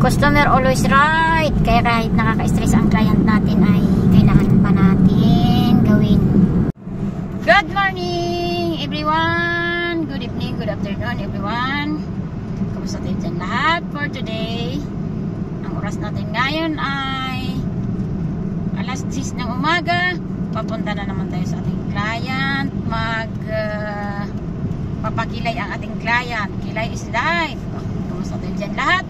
Customer always right. Kaya kahit nakaka-stress ang client natin ay kailangan pa natin gawin. Good morning everyone. Good evening, good afternoon everyone. Kamusta tayo dyan lahat for today? Ang oras natin ngayon ay alas 10 ng umaga. Papunta na naman tayo sa ating client. Papakilay ang ating client. Kilay is life. Kamusta tayo dyan lahat?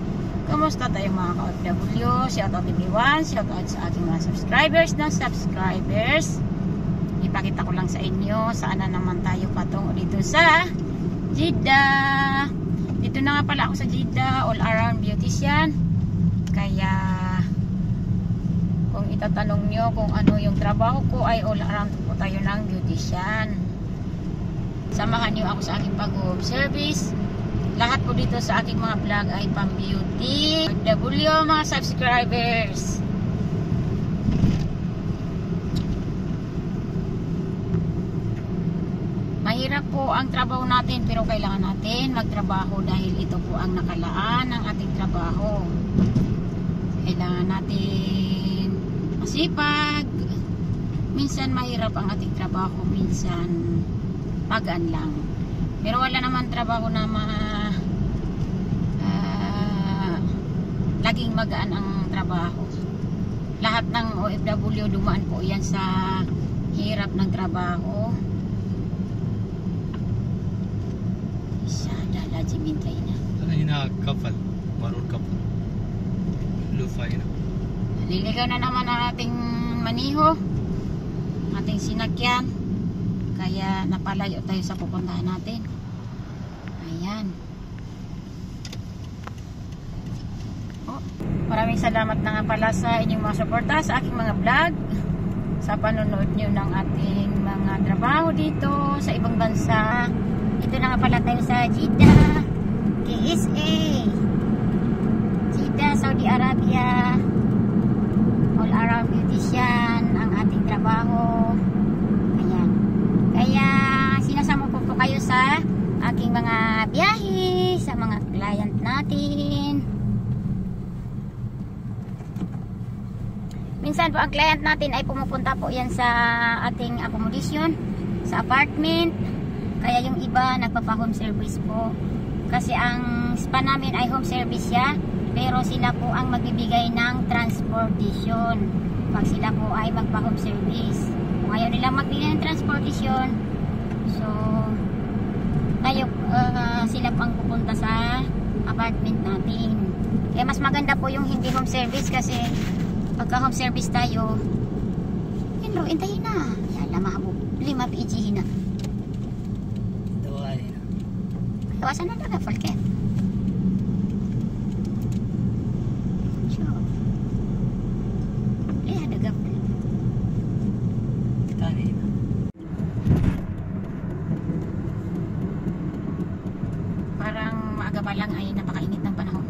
Kamusta tayo mga ka-OFW? Shoutout everyone. Shoutout sa aking mga subscribers na subscribers. Ipakita ko lang sa inyo saan na naman tayo patungo dito sa Jeddah. Dito na nga pala ako sa Jeddah, all around beautician. Kaya kung itatanong nyo kung ano yung trabaho ko, ay all around po tayo ng beautician. Samahan nyo ako sa aking pag-home service. Lahat po dito sa aking mga vlog ay pang beauty. OFW mga subscribers. Mahirap po ang trabaho natin, pero kailangan natin magtrabaho dahil ito po ang nakalaan ng ating trabaho. Kailangan natin masipag. Minsan mahirap ang ating trabaho, minsan magaan lang. Pero wala naman trabaho na laging magaan ang trabaho. Lahat ng OFW dumaan po yan sa hirap ng trabaho. Jimintay na. Hina kapal, marun kapal. Lufay na. Liligaw na naman ang ating maniho, ating sinakyan. Kaya napalayo tayo sa pupuntahan natin. Ayan. Oh, maraming salamat na nga pala sa inyong mga suporta sa aking mga vlog, sa panonood nyo ng ating mga trabaho dito sa ibang bansa. Ito na nga pala tayo sa Jeddah, KSA, Jeddah, Saudi Arabia. All around beautician ang ating trabaho. Ayan. Kaya sinasama po kayo sa aking mga biyahe, sa mga client natin. Minsan po ang client natin ay pumupunta po yan sa ating accommodation, sa apartment. Kaya yung iba nagpapa-home service po. Kasi ang spa namin ay home service siya, pero sila po ang magbibigay ng transportation pag sila po ay magpa-home service. Kung ayaw nilang magbigay ng transportation, so tayo, sila po ang pupunta sa apartment natin. Kaya mas maganda po yung hindi home service, kasi pagka home service tayo, yun ro, intayin na. Yala mahabo, 5 PG na. Tawasan na daw, Falken. Sure. Eh, ada gap. Tani. Parang maaga pa lang ay napakainit ng panahon.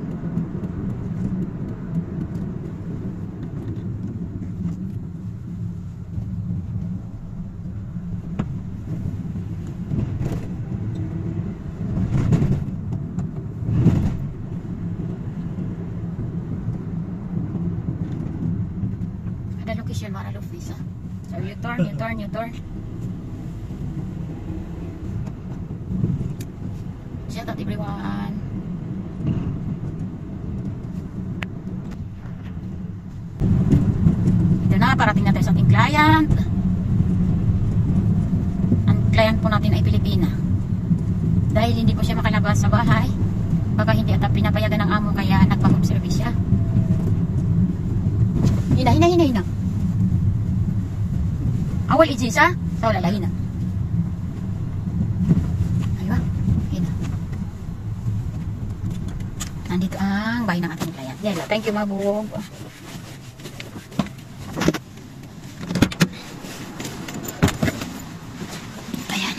Location para office. So you turn. Shout out everyone. Ito na, parating na tayo sa ating client. Ang client po natin ay Pilipina. Dahil hindi po siya makalabas sa bahay, baka hindi ata pinapayagan ng amo, kaya nagpa-home service siya. Hina. Awal ijisa, sa wala lahina. Aywa, hina. Nandito ang bahay ng ating client. Yala, thank you mabog. Ayan.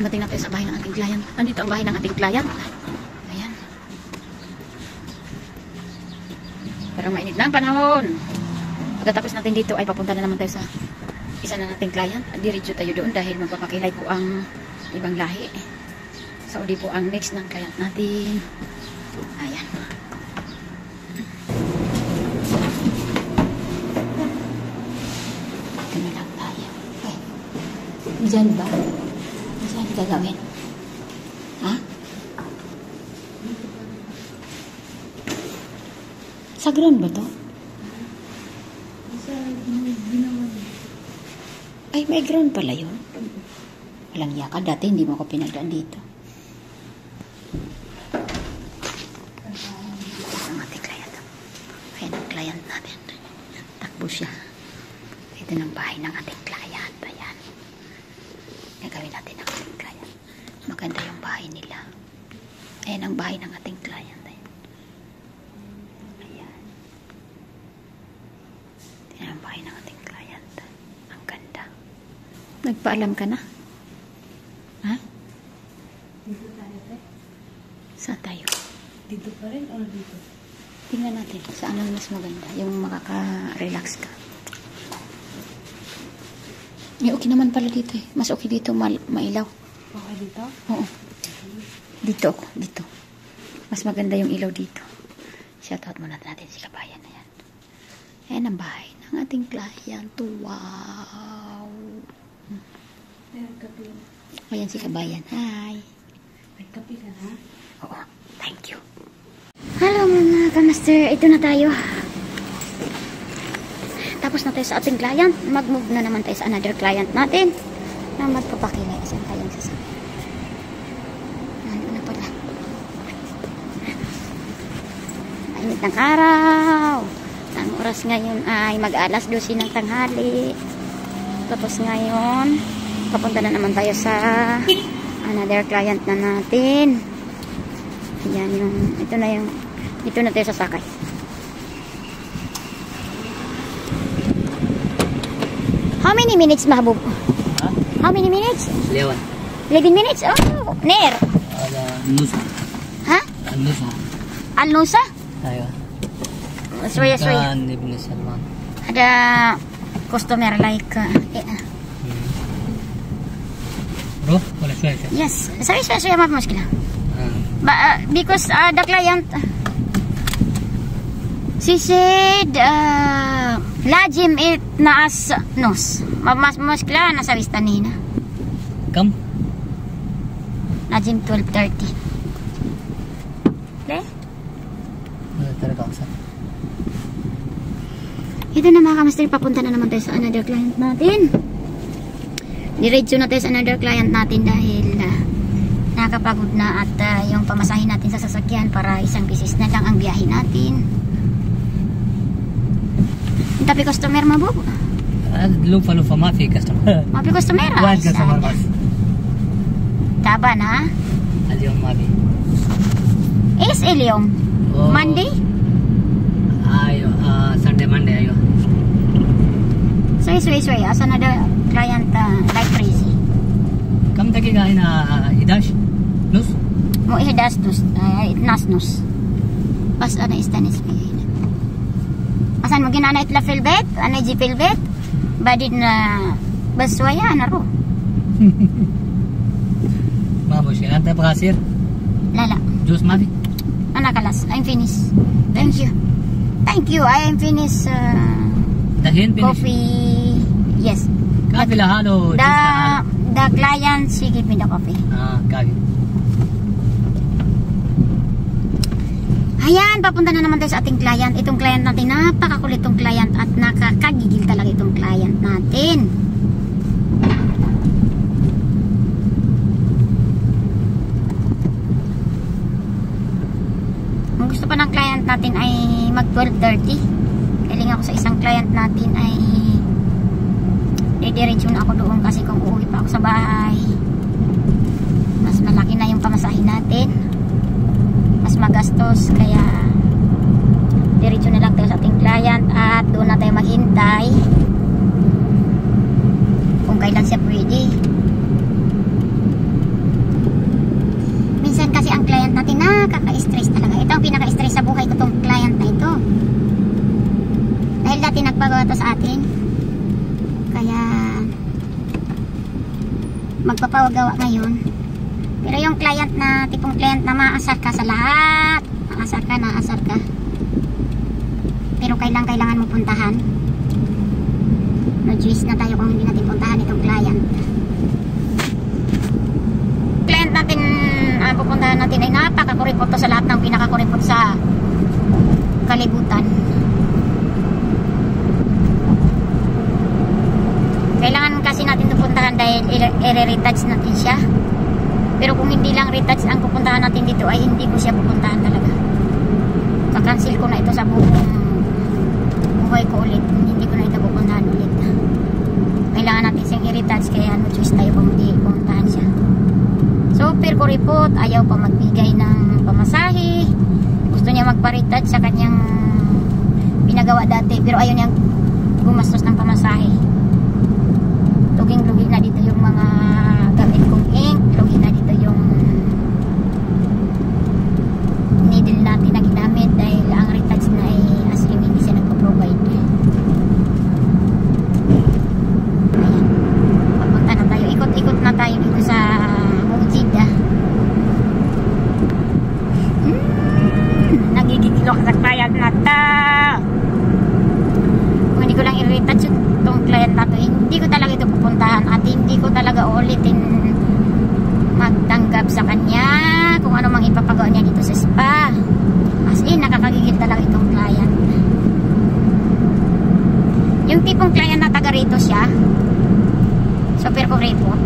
Dumating na tayo sa bahay ng ating client. Nandito ang bahay ng ating client. Ayan. Parang mainit na ang panahon. Pagkatapos natin dito ay papunta na naman tayo sa isa na nating client. Diretso tayo doon dahil magpapakilay po ang ibang lahi. Saudi po ang next ng client natin. Ayan. Ito na lang tayo. Okay. Diyan ba? Diyan gagawin? Ha? Sa ground ba to? Ay, may ground pala yun. Walang yaka. Dati hindi mo ako pinagdaan dito. Ang ating client. Ayan ang client natin. Takbo siya. Ito ng bahay ng ating client. Ayan. Gagawin natin ang ating client. Maganda yung bahay nila. Ayan ang bahay ng ating client. Ayan. Ayan. Ayan ang bahay ng ating client. Ang ganda. Nagpaalam ka na? Ha? Dito tayo, te. Saan tayo? Dito pa rin o dito? Tingnan natin saan ang mas maganda. Yung makaka-relax ka. Eh, okay naman pala dito eh. Mas okay dito, mailaw. Okay dito? Oo. Dito ako, dito. Mas maganda yung ilaw dito. Shoutout muna natin si kabayan na yan. Ayan ang bahay ng ating client. Wow! Meron kape. Ayan si kabayan. Hi! May kape ka na? Oo, thank you. Hello mga kamaster, ito na tayo. Tapos na tayo sa ating client. Mag-move na naman tayo sa another client natin na magpapakilay sa tayong sasakyan. Ano na pala? Mainit ng araw. Ang oras ngayon ay mag-alas 12 ng tanghali. Tapos ngayon, papunta na naman tayo sa another client na natin. Ayan yung, ito na tayo sasakay. How many minutes, Mahbub? Huh? How many minutes? 11. 11 minutes? Oh, near. Ada Nusa. Ha? Nusa. Al-Nusa? Ayo. Sorry. Kan Ibn Salman. Ada customer like, Bro, boleh saya. yes. Sorry, ما في مشكلة. Because the client, she said, لازم ناس نص. ما مشكلة أنا سوي استنينا. Kam? لازم 12:30. ليه؟ Terkaksa. Ito na mga kamaster, papunta na naman tayo sa another client natin. Diretso na tayo sa another client natin dahil nakakapagod na at yung pamasahin natin sa sasakyan para isang bisis na lang ang biyahe natin. Tapi customer Mahbub? Lupa ما في customer. ما في customer. واحد customer بس. تعبان ها؟ اليوم ما في. ايش اليوم؟ Monday? ايوه Sunday Monday ايوه. Sorry. As another client like crazy. كم دقيقة هنا 11 نص؟ مو 11 نص 12 نص. بس أنا استانس فيه. عشان ممكن أنا أطلع في البيت، أنا أجي في البيت بعدين بس شوية أنا أروح. ما مشكلة. أنت تبغى عصير؟ لا جوز ما في؟ أنا خلاص I'm finished. Thank you I am finished دحين finish. coffee. Yes. كافي لحاله. The client she give me the coffee. كافي. Ayan, papunta na naman tayo sa ating client. Itong client natin, napakakulit itong client at nakakagigil talaga itong client natin. Ang gusto pa ng client natin ay mag 12:30. Kailing ako sa isang client natin ay didiretso na ako doon kasi kung uuwi pa ako sa bahay mas malaki na yung pamasahin natin, mas magastos, kaya diretso na lang tayo sa ating client at doon na tayo maghintay kung kailan siya pwede. Minsan kasi ang client natin nakaka-stress talaga. Ito ang pinaka-stress sa buhay ko, tong client na ito, dahil dati nagpagawa to sa atin, kaya magpapagawa ngayon Pero yung client na, tipong client na maasar ka sa lahat. Naasar ka. Pero kailangan mo puntahan. No choice na tayo kung hindi natin puntahan itong client. Client natin, ang pupuntahan natin ay napakakuripot to sa lahat ng pinakakuripot sa kalibutan. Kailangan kasi natin ito puntahan dahil i-retouch natin siya. Pero kung hindi lang retouch ang pupuntahan natin dito ay hindi ko siya pupuntahan talaga. Kakancel ko na ito sa buong buhay ko ulit. Hindi ko na ito pupuntahan ulit. Kailangan natin siyang i-retouch kaya no choice tayo kung hindi pupuntahan siya. Super kuripot, ayaw pa magbigay ng pamasahe. Gusto niya magpa-retouch sa kanyang pinagawa dati pero ayaw niyang gumastos ng pamasahe. Luging-luging na dito yung mga gamit kong ink, luging na dito yung needle natin na ginamit dahil ang retouch na ay aslim hindi siya nagpo-provide. Ayan, papunta na tayo, ikot-ikot na tayo dito sa Mujida. Nagigigilok sa client na ta. Kung hindi ko lang i-retouch itong client na to, hindi ko talaga ito pupuntahan at hindi ko talaga ulitin magtanggap sa kanya kung ano mang ipapagawa niya dito sa spa. As in, nakakagigil talaga itong client. Yung tipong client na taga rito siya, super kuripot.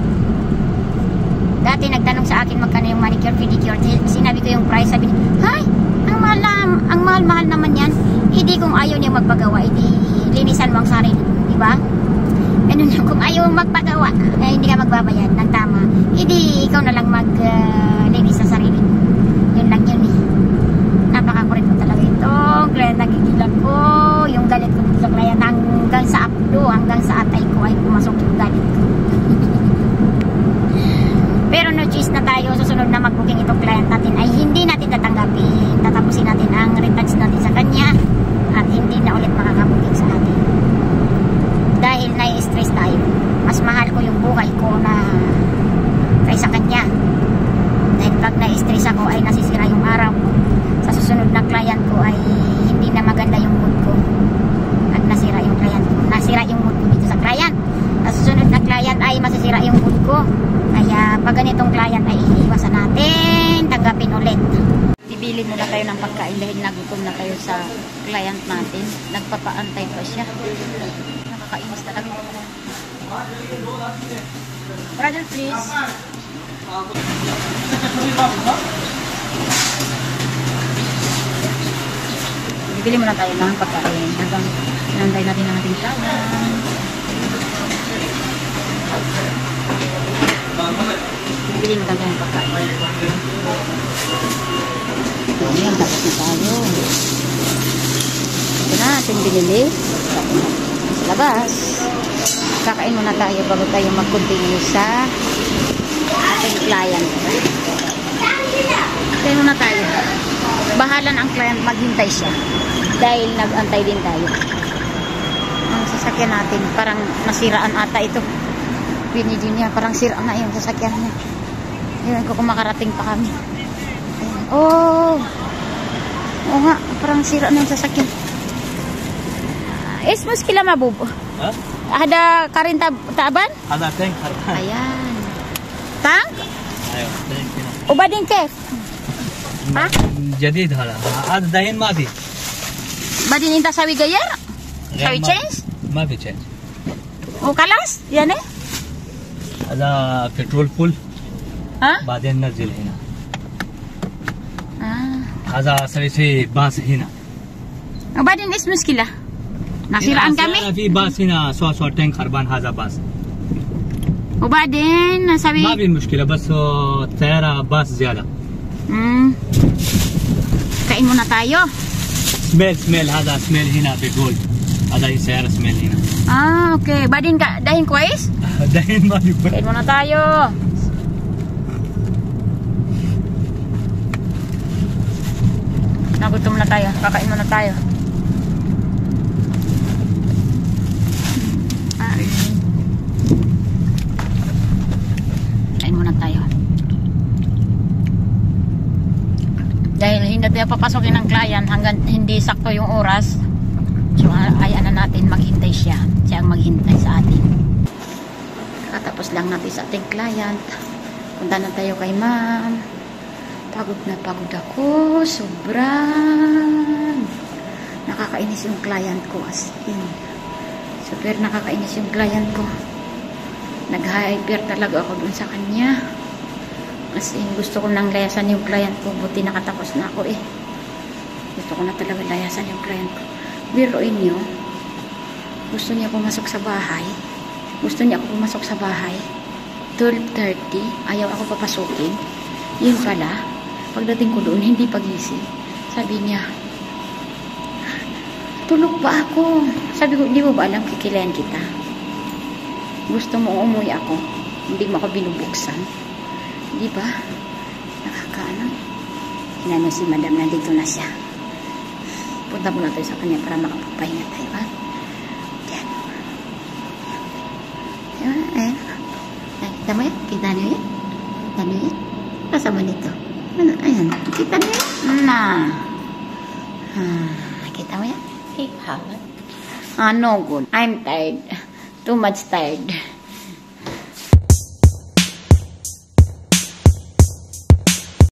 Dati nagtanong sa akin magkano yung manicure pedicure, sinabi ko yung price, sabi niya, "Hay, ang mahal-mahal naman yan." Hindi, kung ayaw niya magpagawa, hindi linisan mo ang sarili, di ba? Ganun lang, kung ayaw magpagawa, hindi ka magbabayad ng tama, hindi ikaw na lang maglinis sa sarili. Yun lang yun eh. Napakakulit mo talaga itong client, nagigilan ko yung galit ko sa client hanggang sa apdo, hanggang sa atay ko ay pumasok yung galit ko. Pero no choice na tayo, susunod na mag-booking itong client natin ay hindi natin tatanggapin. Tatapusin natin ang retouch natin sa kanya at hindi na ulit makaka-booking sa atin. Dahil nai-stress tayo. Mas mahal ko yung buhay ko na kaysa kanya. Dahil pag nai-stress ako ay nasisira yung araw ko. Sa susunod na client ko ay hindi na maganda yung mood ko. At nasira yung client ko. Nasira yung mood ko dito sa client. Sa susunod na client ay masisira yung mood ko. Kaya pag ganitong client ay iiwasan natin, tanggapin ulit. Bibili muna tayo ng pagkain dahil nagutom na tayo sa client natin. Nagpapaantay pa siya. Nakakainis talaga. Brother, please. Bibili muna tayo ng pagkain hanggang inantay natin ang ating client. Bibili muna tayo ng pagkain. Ayan, tapos na tayo. Ito na, ating binili. Sa labas. Kakain muna tayo bago tayo mag-continue sa ating client. Kakain muna tayo. Bahala na ang client, maghintay siya. Dahil nag-antay din tayo. Ang sasakyan natin, parang nasiraan ata ito. Binidyo niya, parang sira na yung sasakyan niya. Ayan ko kung makarating pa kami. Ayan. Oh! Oo nga, parang sira na yung sasakyan. Es muskila mabubo. Ha? Ada karin taban? Ada tank. Ayan. Tank? Ayo, tank. Ubadin kef? Ha? Jadid hala. Ad dahin ma bhi. Badin inta sawi gayar? Sawi change? Ma bhi change. O kalas? Yan eh? Ada petrol full. Ha? Baden nazil hina. Ah. Ada sawi se bas hina. Ubadin is muskila. Nasiraan kami? Fi bas hina 100 tank kharban haza bas. Ubadin sawi ما في مشكلة بس الطيارة باص زيادة. Kain muna tayo. سميل هذا سميل هنا بيقول هذا السيارة سميل هنا. Okay. Badin ka dahin kwais? دحين ما يقول. Kain muna tayo. Nagutom na tayo. Kakain muna tayo. Kain muna tayo. Dahil hindi tayo papasokin ng client hanggang hindi sakto yung oras. So, ayan na natin, maghintay siya. Siya ang maghintay sa atin. Katapos lang natin sa ating client. Punta na tayo kay ma'am. Pagod na pagod ako. Sobrang. Nakakainis yung client ko as in. Super nakakainis yung client ko. Nag-hyper talaga ako dun sa kanya. As in, gusto ko nang layasan yung client ko. Buti nakatapos na ako eh. Gusto ko na talaga layasan yung client ko. Biruin nyo, gusto niya pumasok sa bahay. Gusto niya ako pumasok sa bahay. 12:30, ayaw ako papasukin. Yun pala, pagdating ko doon, hindi pagising. Sabi niya, tulog pa ako. Sabi ko, di mo ba alam, kikilayan kita? Gusto mo umuwi ako. Hindi mo ako binubuksan. Di ba? Nakakaano? Inano si madam, nandito na siya. Punta muna tayo sa kanya para makapagpahinga tayo, ha? Yan. Yan, ayan. Kita mo yan? Kita nyo yan? Kita nyo yan? Kasama nito. Ayan. Kita nyo yan? Na. Kita mo yan? Hey, how? No good. I'm tired. Too much tired.